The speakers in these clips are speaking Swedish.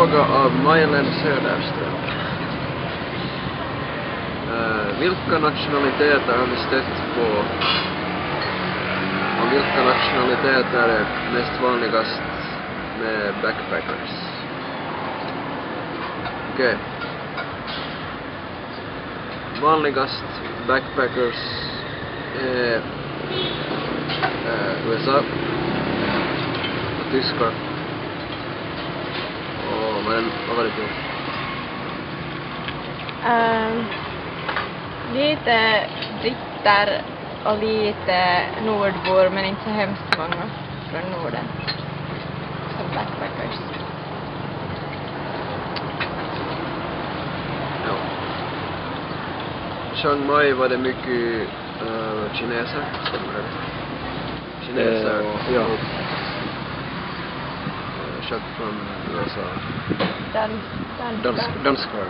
fråga av Maj-Len Söderström. Vilka nationaliteter har vi stött på? Och vilka nationaliteter är mest vanligast med backpackers? Okej. Vanligast backpackers är USA och tyskar. Men vad var det till? Lite britter och lite nordbor, men inte så hemskt många från Norden som backpackers. Ja. Chiang Mai var det mycket kineser, stämmer det? Kineser, ja. Kött från USA. Danskar.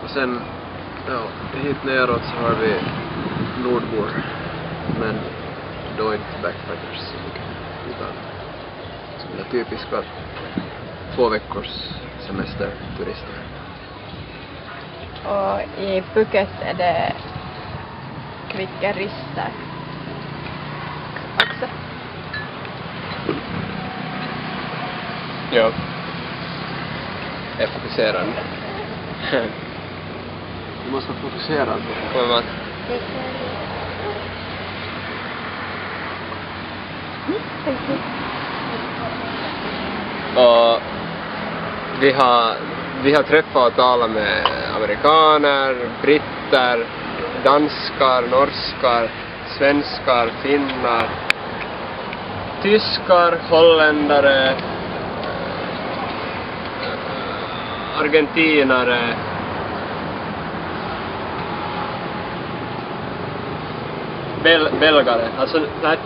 Och sen, ja, hit neråt så har vi nordbor. Men då inte backpackers. Utan sådana typiska 2 veckors semesterturister. Och i Phuket är det kvickarister också. Ja. Jag är fokuserande. Du måste vara fokuserad. Kommer man? Och vi har träffat och talat med amerikaner, britter, danskar, norskar, svenskar, finnar, tyskar, holländare, argentinare, belgare. Alltså, nej.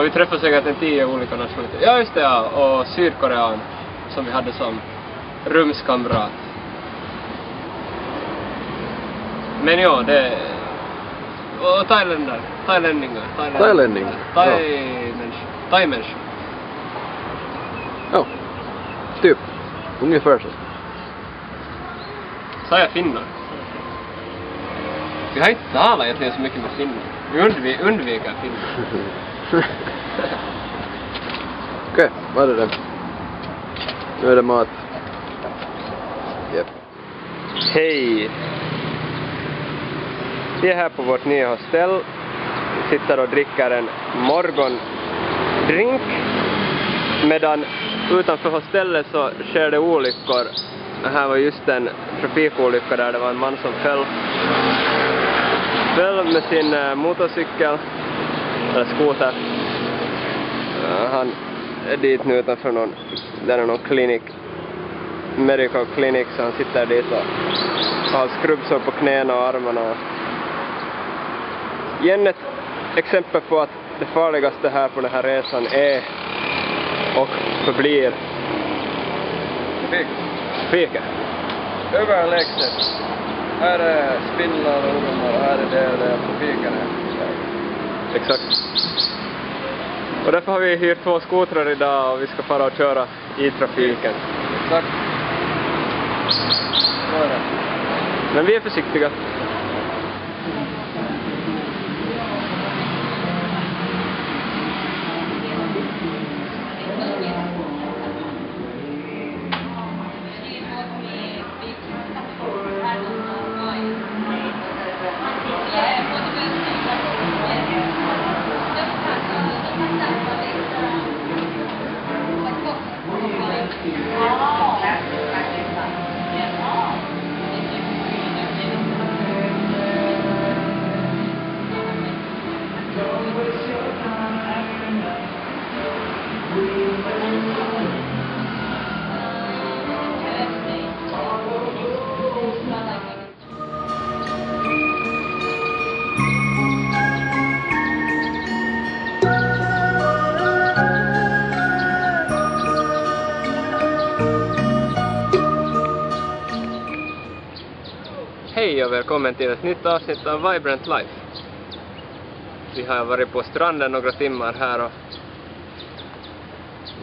Vi träffade säkert 10 olika nationaliteter. Ja, just det, ja. Och sydkorean som vi hade som rumskamrat. Men ja, det... Och thailänningar. Thai-människor. Ja, typ. Ungefär så. Sa jag finnar? Vi har inte talat egentligen så mycket med finnar. Vi undviker finnar. Okej, vad är det? Nu är det mat. Yep. Hej! Vi är här på vårt nya hostell. Vi sitter och dricker en morgondrink. Medan utanför hostellet så sker det olyckor. Det här var just en trafikolycka där det var en man som föll med sin motorcykel eller skoter. Han är dit nu utanför där är någon klinik, medical clinic, så han sitter dit och har skrubbsår på knäna och armarna. Igen ett exempel på att det farligaste här på den här resan är och förblir fika. Överlägset. Här är spindlar och ormar och här är det trafiken är. Exakt. Och därför har vi hyrt 2 skotrar idag och vi ska fara och köra i trafiken. Exakt. Så är det. Men vi är försiktiga. Hej och välkommen till ett nytt avsnitt av Vibrant Life. Vi har varit på stranden några timmar här och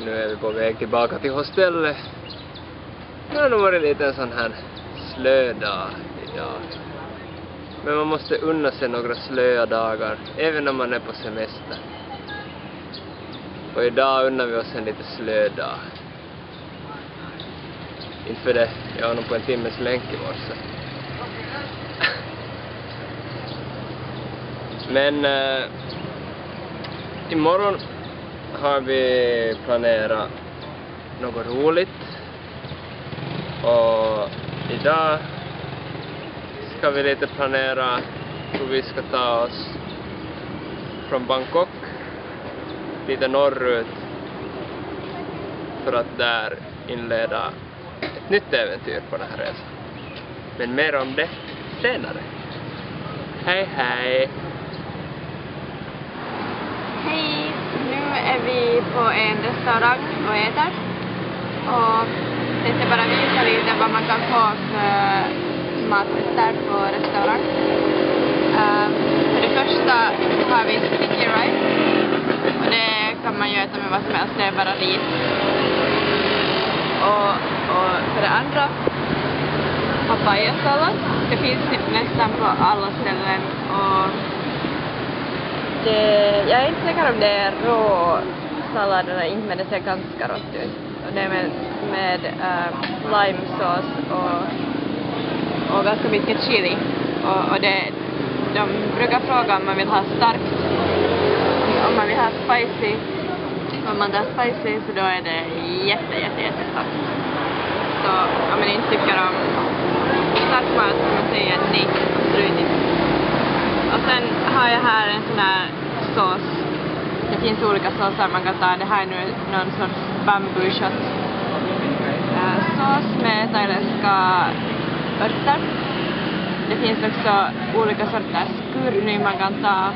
Nu är vi på väg tillbaka till hostellet. Det har nog varit lite en sån här slödag idag. Men man måste unna sig några slöa dagar, även när man är på semester. Och idag unnar vi oss en lite slödag. Inför det, jag var nog på en timmes länk i morse. Men imorgon har vi planerat något roligt. Och idag ska vi lite planera hur vi ska ta oss från Bangkok lite norrut för att där inleda ett nytt äventyr på den här resan. Men mer om det senare. Hej hej! Hej! Nu är vi på en restaurang och äter. Och tänkte bara visa lite vad man kan få för maträtter på restaurang. För det första har vi sticky rice. Och det kan man ju äta med vad som helst, det är bara ris. Och för det andra papayasallad. Det finns nästan på alla ställen. Och jag är inte säker om det är rå sallad eller inte, men det ser ganska rått ut. Och det är med limesås och ganska mycket chili. Och de brukar fråga om man vill ha starkt. Om man vill ha spicy. Om man tar spicy så då är det jättestarkt. Så om man inte tycker om stark mat så man säger nej, absolut inte. Och sen har jag här en sån här sås. Det finns olika såser man kan ta. Det här är nu någon sorts bamboo shot. Sås med thailändska örter. Det finns också olika sorters curry man kan ta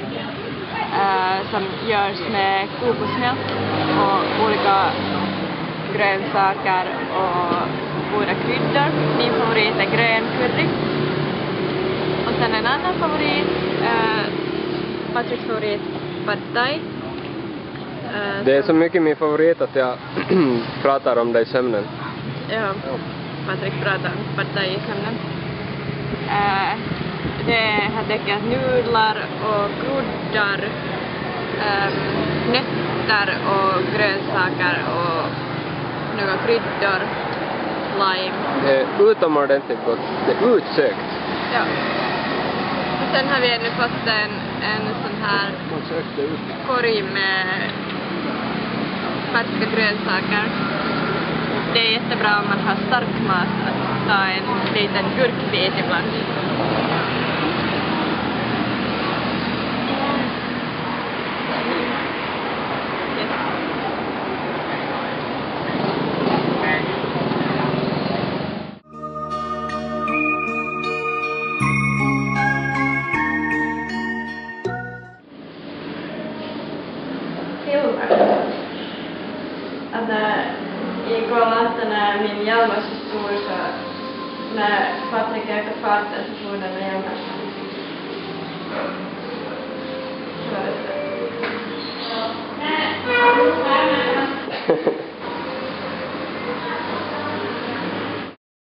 som görs med kokosmjölk och olika grönsaker och goda kryddor. Min favorit är grön curry. Och sen en annan favorit, Patricks favorit, pad thai. Det är så mycket min favorit att jag pratar om det i sömnen. Ja, Patrick pratar om pad thai i sömnen. Det har täckt nudlar och groddar, nötter och grönsaker och några kryddor, lime. Det är utomordentligt gott. Det är utsökt. Ja. Och sen har vi ännu fått en sån här korg med färska grönsaker. Det är jättebra om man har stark mat att ta en liten gurkbit ibland. Att igår natten när min hjälm var så stor så när Patrik ökade farten så får den med hjälmen. Så var det så.